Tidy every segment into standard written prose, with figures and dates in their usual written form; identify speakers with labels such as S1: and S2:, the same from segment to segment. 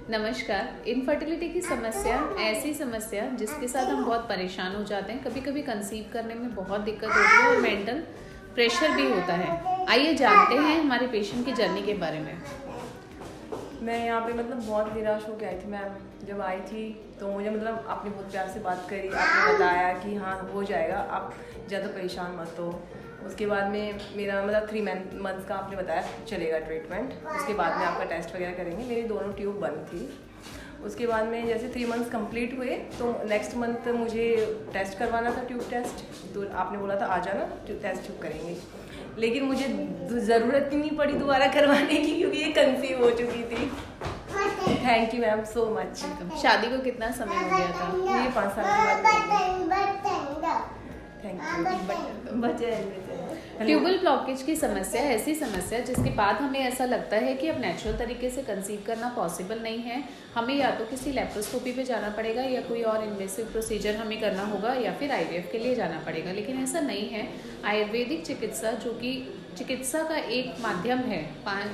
S1: नमस्कार। इनफर्टिलिटी की समस्या ऐसी समस्या जिसके साथ हम बहुत परेशान हो जाते हैं। कभी कभी कंसीव करने में बहुत दिक्कत होती है और मेंटल प्रेशर भी होता है। आइए जानते हैं हमारे पेशेंट की जर्नी के बारे में।
S2: मैं यहाँ पे बहुत निराश होकर आई थी मैम। जब आई थी तो मुझे आपने बहुत प्यार से बात करी, आपने बताया कि हाँ हो जाएगा, आप ज़्यादा परेशान मत हो। उसके बाद में मेरा 3 मंथ्स का आपने बताया चलेगा ट्रीटमेंट। उसके बाद में आपका टेस्ट वगैरह करेंगे। मेरी दोनों ट्यूब बंद थी। उसके बाद में जैसे 3 मंथ्स कंप्लीट हुए तो नेक्स्ट मंथ मुझे टेस्ट करवाना था, ट्यूब टेस्ट। तो आपने बोला था आ जाना, टेस्ट करेंगे। लेकिन मुझे ज़रूरत ही नहीं पड़ी दोबारा करवाने की, क्योंकि ये कंसीव हो चुकी थी। Thank you ma'am so much.
S1: शादी को कितना समय हो गया था?
S2: ये 5 साल के बाद। Thank you.
S1: ट्यूबल ब्लॉकेज की समस्या ऐसी समस्या जिसके बाद हमें ऐसा लगता है कि अब नेचुरल तरीके से कंसीव करना पॉसिबल नहीं है। हमें या तो किसी लेप्रोस्कोपी पे जाना पड़ेगा या कोई और इन्वेसिव प्रोसीजर हमें करना होगा या फिर आईवीएफ के लिए जाना पड़ेगा। लेकिन ऐसा नहीं है। आयुर्वेदिक चिकित्सा जो कि चिकित्सा का एक माध्यम है,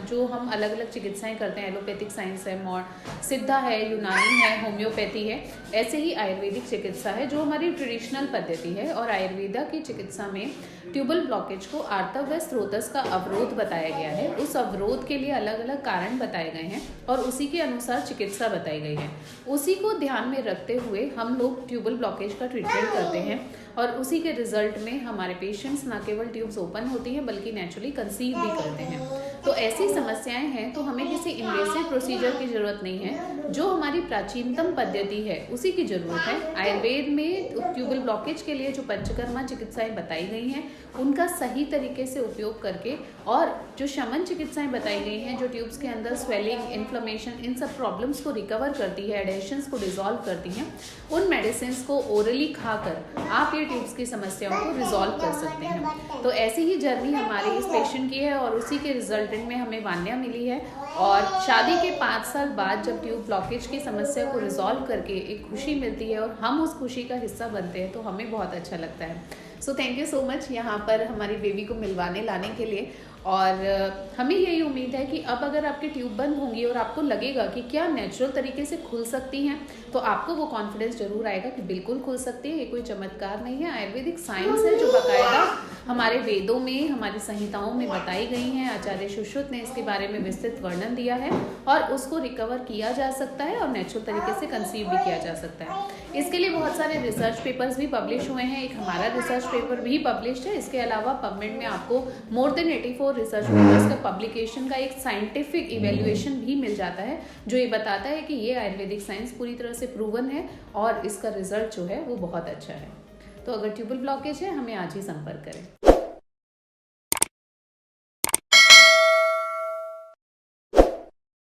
S1: जो हम अलग अलग चिकित्साएं करते हैं, एलोपैथिक साइंस है, सिद्धा है, यूनानी है, होम्योपैथी है, ऐसे ही आयुर्वेदिक चिकित्सा है जो हमारी ट्रेडिशनल पद्धति है। और आयुर्वेदा की चिकित्सा में ट्यूबल ब्लॉकेज को आर्तव व स्रोतस का अवरोध बताया गया है। उस अवरोध के लिए अलग अलग कारण बताए गए हैं और उसी के अनुसार चिकित्सा बताई गई है। उसी को ध्यान में रखते हुए हम लोग ट्यूबल ब्लॉकेज का ट्रीटमेंट करते हैं और उसी के रिजल्ट में हमारे पेशेंट्स न केवल ट्यूब्स ओपन होती हैं बल्कि नेचुरली कंसीव भी करते हैं। तो ऐसी समस्याएं हैं तो हमें किसी इन्वेसिव प्रोसीजर की जरूरत नहीं है। जो हमारी प्राचीनतम पद्धति है उसी की जरूरत है। आयुर्वेद में ट्यूबल ब्लॉकेज के लिए जो पंचकर्मा चिकित्साएं बताई गई हैं उनका सही तरीके से उपयोग करके, और जो शमन चिकित्साएं बताई गई हैं जो ट्यूब्स के अंदर स्वेलिंग, इन्फ्लेमेशन, इन सब प्रॉब्लम्स को रिकवर करती है, एडेशंस को डिसॉल्व करती हैं, उन मेडिसिन को ओरली खाकर आप ये ट्यूब्स की समस्याओं को रिजॉल्व कर सकते हैं। तो ऐसी ही जर्नी हमारे इस पेशेंट की है और उसी के रिजल्टेंट में हमें वान्या मिली है। और शादी के 5 साल बाद जब ट्यूब ब्लॉकेज की समस्या को रिजॉल्व करके एक खुशी मिलती है और हम उस खुशी का हिस्सा बनते हैं तो हमें बहुत अच्छा लगता है। So thank you so much यहाँ पर हमारी बेबी को मिलवाने लाने के लिए। और हमें यही उम्मीद है कि अब अगर आपकी ट्यूब बंद होंगी और आपको लगेगा कि क्या नेचुरल तरीके से खुल सकती हैं तो आपको वो कॉन्फिडेंस जरूर आएगा कि बिल्कुल खुल सकती है। ये कोई चमत्कार नहीं है, आयुर्वेदिक साइंस है जो बाकायदा हमारे वेदों में, हमारी संहिताओं में बताई गई हैं। आचार्य सुश्रुत ने इसके बारे में विस्तृत वर्णन दिया है और उसको रिकवर किया जा सकता है और नेचुरल तरीके से कंसीव भी किया जा सकता है। इसके लिए बहुत सारे रिसर्च पेपर्स भी पब्लिश हुए हैं। एक हमारा रिसर्च पेपर भी पब्लिश्ड है। इसके अलावा पबमेड में आपको मोर देन 84 रिसर्च पेपर्स का पब्लिकेशन का एक साइंटिफिक इवेल्युएशन भी मिल जाता है जो ये बताता है कि ये आयुर्वेदिक साइंस पूरी तरह से प्रूवन है और इसका रिजल्ट जो है वो बहुत अच्छा है। तो अगर ट्यूबल ब्लॉकेज है हमें आज ही संपर्क करें।